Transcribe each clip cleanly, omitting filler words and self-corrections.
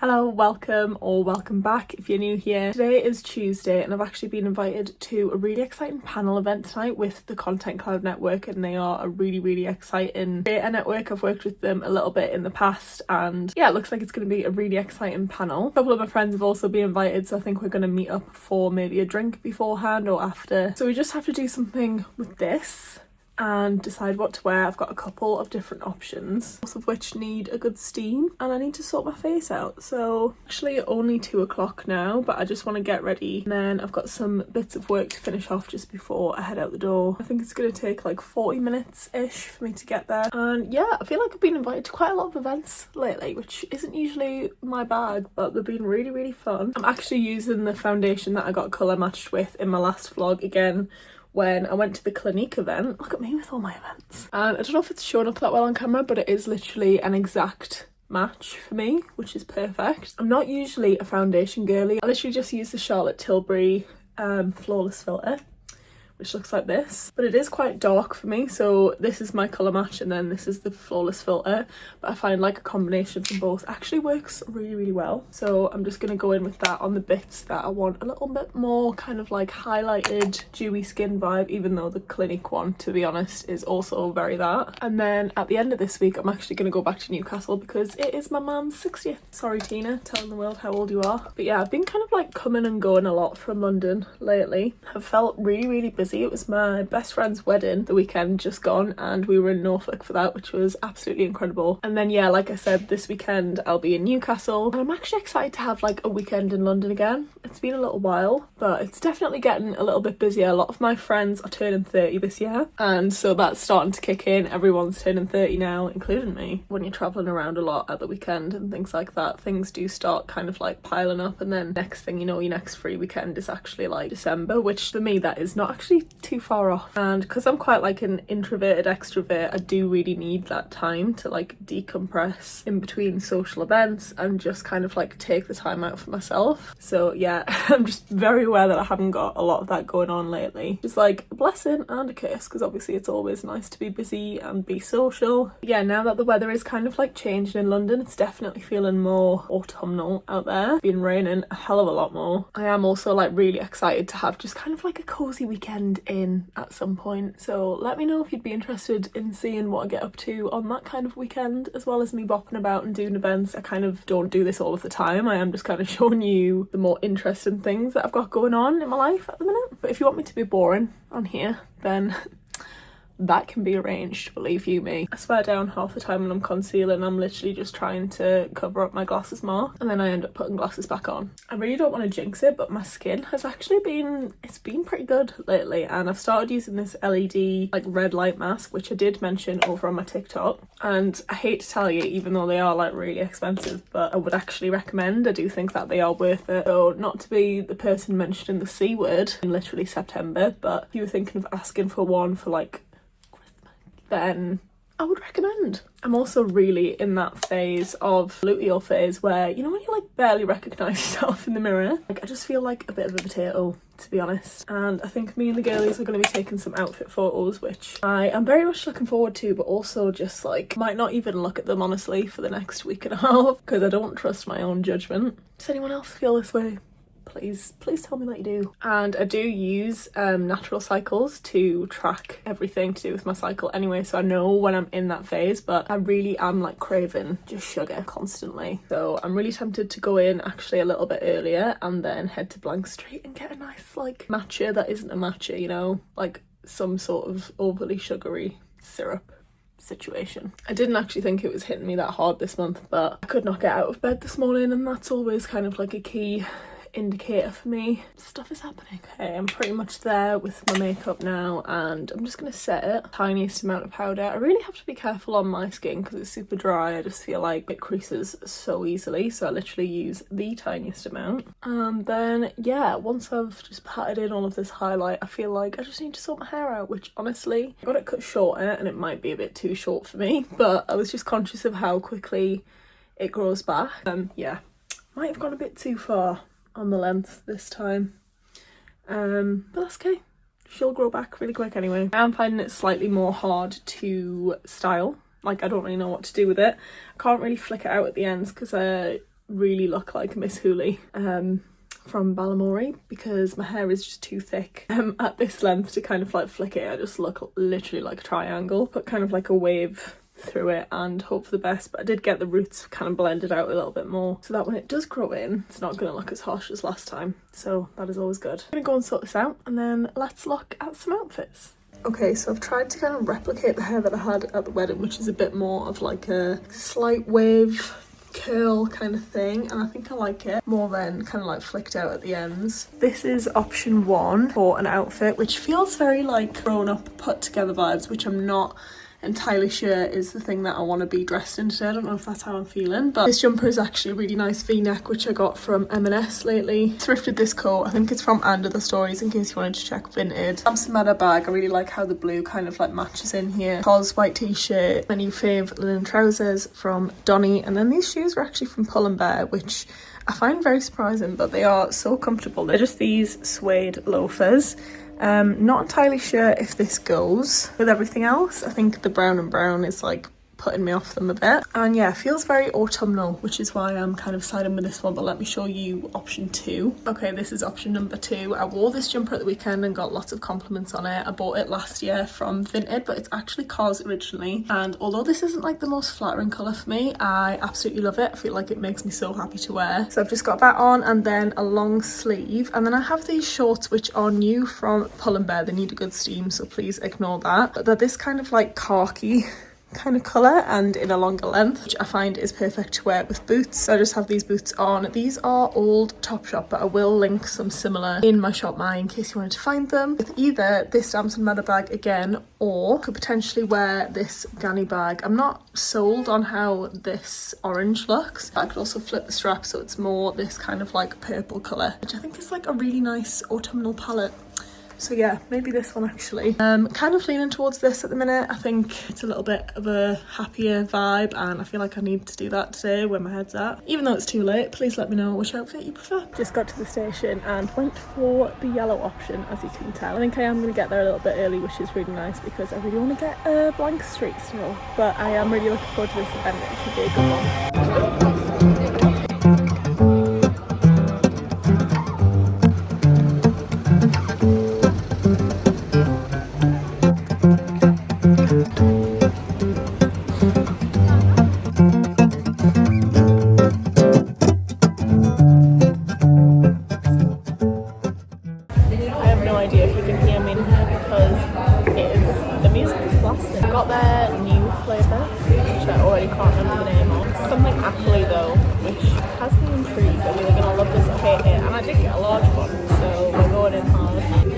Hello, welcome or welcome back if you're new here. Today is Tuesday and I've actually been invited to a really exciting panel event tonight with the Content Cloud Network, and they are a really exciting creator network. I've worked with them a little bit in the past and yeah, it looks like it's going to be a really exciting panel. A couple of my friends have also been invited, so I think we're going to meet up for maybe a drink beforehand or after. So we just have to do something with this and decide what to wear. I've got a couple of different options, both of which need a good steam, and I need to sort my face out. So actually only 2 o'clock now, but I just want to get ready, and then I've got some bits of work to finish off just before I head out the door. I think it's going to take like 40 minutes ish for me to get there, and yeah, I feel like I've been invited to quite a lot of events lately, which isn't usually my bag, but they've been really fun. I'm actually using the foundation that I got colour matched with in my last vlog again when I went to the Clinique event. Look at me with all my events. And I don't know if it's showing up that well on camera, but it is literally an exact match for me, which is perfect. I'm not usually a foundation girly. I literally just use the Charlotte Tilbury Flawless Filter, which looks like this, but it is quite dark for me, so this is my colour match and then this is the Flawless Filter, but I find like a combination from both actually works really well. So I'm just going to go in with that on the bits that I want a little bit more kind of like highlighted dewy skin vibe, even though the Clinique one, to be honest, is also very that. And then at the end of this week I'm actually going to go back to Newcastle because it is my mum's 60th. Sorry Tina, telling the world how old you are. But yeah, I've been kind of like coming and going a lot from London lately. I've felt really busy. It was my best friend's wedding the weekend just gone and we were in Norfolk for that, which was absolutely incredible. And then yeah, like I said, this weekend I'll be in Newcastle, and I'm actually excited to have like a weekend in London again. It's been a little while, but it's definitely getting a little bit busier. A lot of my friends are turning 30 this year, and so that's starting to kick in. Everyone's turning 30 now, including me. When you're traveling around a lot at the weekend and things like that, things do start kind of like piling up, and then next thing you know, your next free weekend is actually like December, which for me that is not actually too far off. And because I'm quite like an introverted extrovert, I do really need that time to like decompress in between social events and just kind of like take the time out for myself. So yeah, I'm just very aware that I haven't got a lot of that going on lately. It's like a blessing and a curse, because obviously it's always nice to be busy and be social. Yeah, now that the weather is kind of like changing in London, it's definitely feeling more autumnal out there. It's been raining a hell of a lot more. I am also like really excited to have just kind of like a cozy weekend in at some point, so let me know if you'd be interested in seeing what I get up to on that kind of weekend, as well as me bopping about and doing events. I kind of don't do this all of the time. I am just kind of showing you the more interesting things that I've got going on in my life at the minute. But if you want me to be boring on here, then that can be arranged, believe you me. I swear down half the time when I'm concealing, I'm literally just trying to cover up my glasses mark, and then I end up putting glasses back on. I really don't want to jinx it, but my skin has actually it's been pretty good lately, and I've started using this LED like red light mask, which I did mention over on my TikTok, and I hate to tell you, even though they are like really expensive, but I would actually recommend. I do think that they are worth it. So not to be the person mentioning the C word in literally September, but if you were thinking of asking for one for like then I would recommend. I'm also really in that phase of luteal phase where, you know, when you like barely recognise yourself in the mirror, like I just feel like a bit of a potato, to be honest. And I think me and the girlies are going to be taking some outfit photos, which I am very much looking forward to, but also just like might not even look at them honestly for the next week and a half because I don't trust my own judgment. Does anyone else feel this way? Please tell me that you do. And I do use natural cycles to track everything to do with my cycle anyway, so I know when I'm in that phase, but I really am like craving just sugar constantly. So I'm really tempted to go in actually a little bit earlier and then head to Blank Street and get a nice like matcha that isn't a matcha, you know, like some sort of overly sugary syrup situation. I didn't actually think it was hitting me that hard this month, but I could not get out of bed this morning, and that's always kind of like a key indicator for me. Stuff is happening. Okay, I'm pretty much there with my makeup now, and I'm just gonna set it. Tiniest amount of powder. I really have to be careful on my skin because it's super dry. I just feel like it creases so easily, so I literally use the tiniest amount. And then yeah, once I've just patted in all of this highlight, I feel like I just need to sort my hair out, which honestly I got it cut shorter and it might be a bit too short for me, but I was just conscious of how quickly it grows back. Yeah, might have gone a bit too far on the length this time, but that's okay. She'll grow back really quick anyway. I am finding it slightly more hard to style. Like I don't really know what to do with it. I can't really flick it out at the ends because really look like Miss Hooley from Balamory, because my hair is just too thick at this length to kind of like flick it. I just look literally like a triangle, but kind of like a wave through it and hope for the best. But I did get the roots kind of blended out a little bit more so that when it does grow in, it's not going to look as harsh as last time, so that is always good. I'm gonna go and sort this out and then let's look at some outfits. Okay, so I've tried to kind of replicate the hair that I had at the wedding, which is a bit more of like a slight wave curl kind of thing, and I think I like it more than kind of like flicked out at the ends. This is option 1 for an outfit which feels very like grown up, put together vibes, which I'm not entirely sure is the thing that I want to be dressed in today. I don't know if that's how I'm feeling, but this jumper is actually a really nice v-neck which I got from M&S lately. Thrifted this coat, I think it's from Under the Stories in case you wanted to check Vinted. Samsonite bag, I really like how the blue kind of like matches in here. Cos white t-shirt, my new fave linen trousers from Donny, and then these shoes are actually from Pull & Bear, which I find very surprising, but they are so comfortable. They're just these suede loafers. Not entirely sure if this goes with everything else. I think the brown and brown is like putting me off them a bit, and yeah, feels very autumnal, which is why I'm kind of siding with this one. But let me show you option 2. Okay, this is option number 2. I wore this jumper at the weekend and got lots of compliments on it. I bought it last year from Vinted, but it's actually Cos originally, and although this isn't like the most flattering colour for me, I absolutely love it. I feel like it makes me so happy to wear. So I've just got that on, and then a long sleeve, and then I have these shorts which are new from Pull & Bear. They need a good steam, so please ignore that. But they're this kind of like khaki kind of colour and in a longer length, which I find is perfect to wear with boots. So I just have these boots on. These are old Topshop, but I will link some similar in my shop my in case you wanted to find them, with either this Samson Matter bag again, or could potentially wear this Ganni bag. I'm not sold on how this orange looks. I could also flip the strap so it's more this kind of like purple colour, which I think is like a really nice autumnal palette. So yeah, maybe this one actually. Kind of leaning towards this at the minute. I think it's a little bit of a happier vibe, and I feel like I need to do that today where my head's at. Even though it's too late, please let me know which outfit you prefer. Just got to the station and went for the yellow option, as you can tell. I think I am going to get there a little bit early, which is really nice because I really want to get a blank street still. But I am really looking forward to this event. It should be a good one. Got their new flavour, which I already can't remember the name of. It's something appley though, which has me intrigued. I'm either gonna love this or hate it, and I did get a large one, so we're going in hard. I can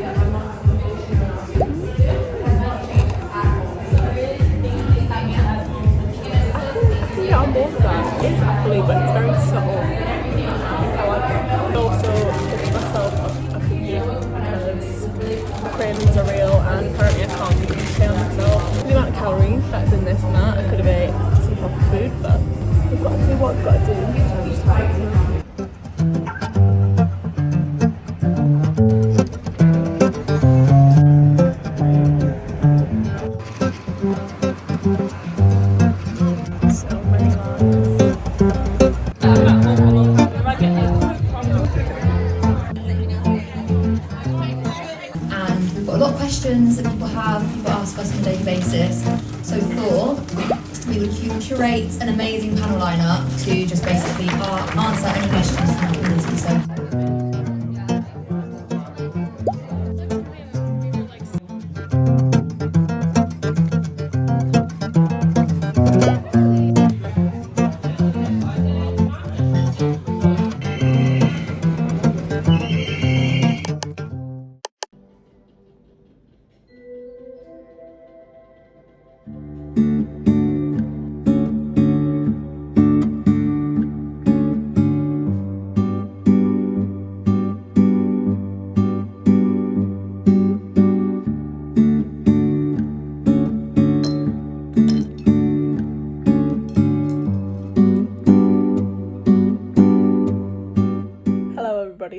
get on board with that. It's appley, but it's very subtle. I think I like it. I also picked myself a cookie because the cravings are real, and apparently I can't keep them stay on myself. The amount of calories that is in this and that, I could have ate some proper food, but we've got to do what we've got to do. I'm just tired. So many lines. And we've got a lot of questions that people ask us on a daily basis. So thought we would curate an amazing panel lineup to just basically answer any questions from the community. So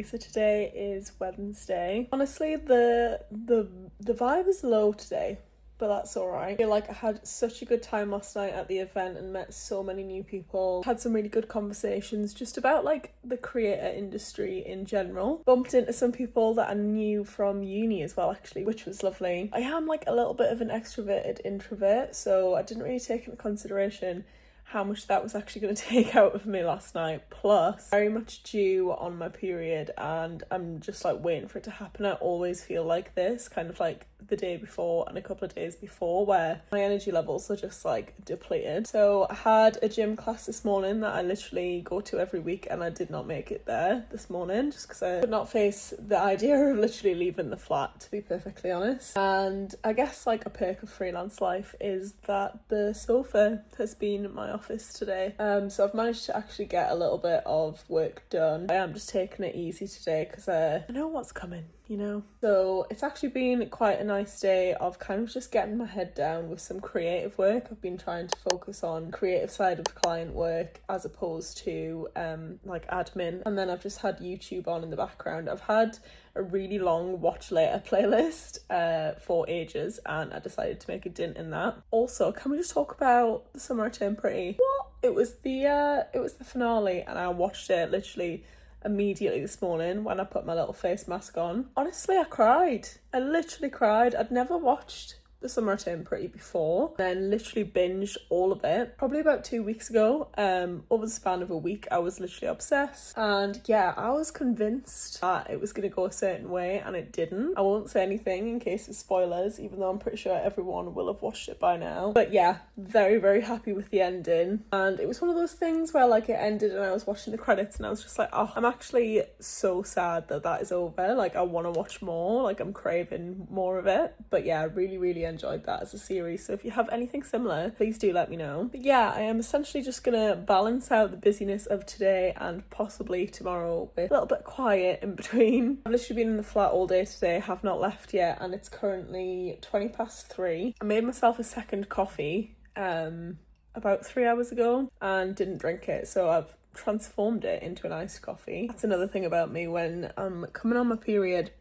So today is Wednesday. Honestly, the vibe is low today. but that's alright. I feel like I had such a good time last night at the event and met so many new people. Had some really good conversations just about like the creator industry in general. Bumped into some people that I knew from uni as well actually, which was lovely. I am like a little bit of an extroverted introvert, so I didn't really take into consideration how much that was actually going to take out of me last night. Plus, very much due on my period and I'm just like waiting for it to happen. I always feel like this, kind of like the day before and a couple of days before, where my energy levels are just like depleted. So I had a gym class this morning that I literally go to every week and I did not make it there this morning just because I could not face the idea of literally leaving the flat, to be perfectly honest. And I guess like a perk of freelance life is that the sofa has been my office today. So I've managed to actually get a little bit of work done. I am just taking it easy today because I know what's coming, you know. So it's actually been quite a nice day of kind of just getting my head down with some creative work. I've been trying to focus on creative side of client work as opposed to like admin, and then I've just had YouTube on in the background. I've had a really long watch later playlist for ages and I decided to make a dent in that. Also, can we just talk about The Summer I Turned Pretty? What? It was the finale and I watched it literally immediately this morning when I put my little face mask on. Honestly, I cried. I literally cried. I'd never watched The Summer I Turned Pretty before, then literally binged all of it probably about 2 weeks ago. Over the span of a week I was literally obsessed, and yeah, I was convinced that it was going to go a certain way and it didn't. I won't say anything in case of spoilers, even though I'm pretty sure everyone will have watched it by now. But yeah, very very happy with the ending, and it was one of those things where like it ended and I was watching the credits and I was just like, oh, I'm actually so sad that that is over. Like I want to watch more, like I'm craving more of it. But yeah, I really enjoyed that as a series, so if you have anything similar please do let me know. But yeah, I am essentially just gonna balance out the busyness of today and possibly tomorrow with a little bit quiet in between. I've literally been in the flat all day today, have not left yet, and it's currently 3:20. I made myself a second coffee about 3 hours ago and didn't drink it, so I've transformed it into an iced coffee. That's another thing about me when I'm coming on my period.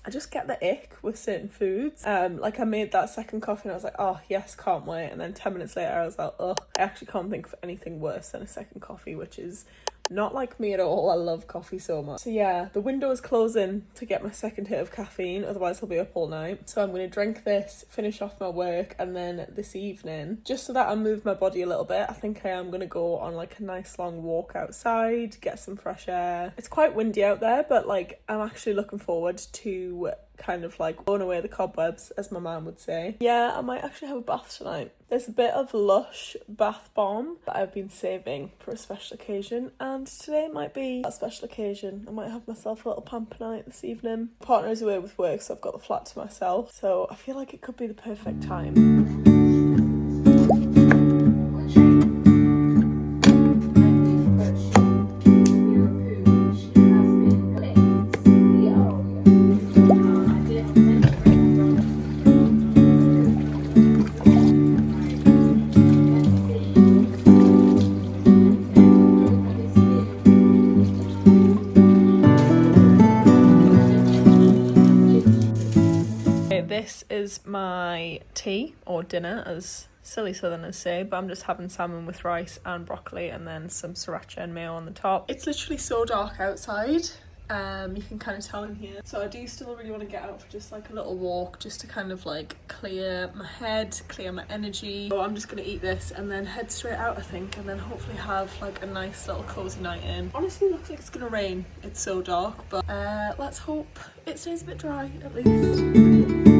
I just get the ick with certain foods. Like I made that second coffee and I was like, oh yes, can't wait. And then 10 minutes later I was like, oh, I actually can't think of anything worse than a second coffee, which is not like me at all. I love coffee so much. So yeah, the window is closing to get my second hit of caffeine, otherwise I'll be up all night. So I'm going to drink this, finish off my work, and then this evening, just so that I move my body a little bit, I think I am going to go on like a nice long walk outside, get some fresh air. It's quite windy out there, but like I'm actually looking forward to kind of like blowing away the cobwebs, as my mum would say. Yeah, I might actually have a bath tonight. There's a bit of Lush bath bomb that I've been saving for a special occasion, and today might be that special occasion. I might have myself a little pamper night this evening. My partner is away with work, so I've got the flat to myself, so I feel like it could be the perfect time. This is my tea, or dinner as silly southerners say, but I'm just having salmon with rice and broccoli and then some sriracha and mayo on the top. It's literally so dark outside, you can kind of tell in here, so I do still really want to get out for just like a little walk, just to kind of like clear my head, clear my energy. So I'm just gonna eat this and then head straight out, I think, and then hopefully have like a nice little cozy night in. Honestly, it looks like it's gonna rain, it's so dark, but let's hope it stays a bit dry at least.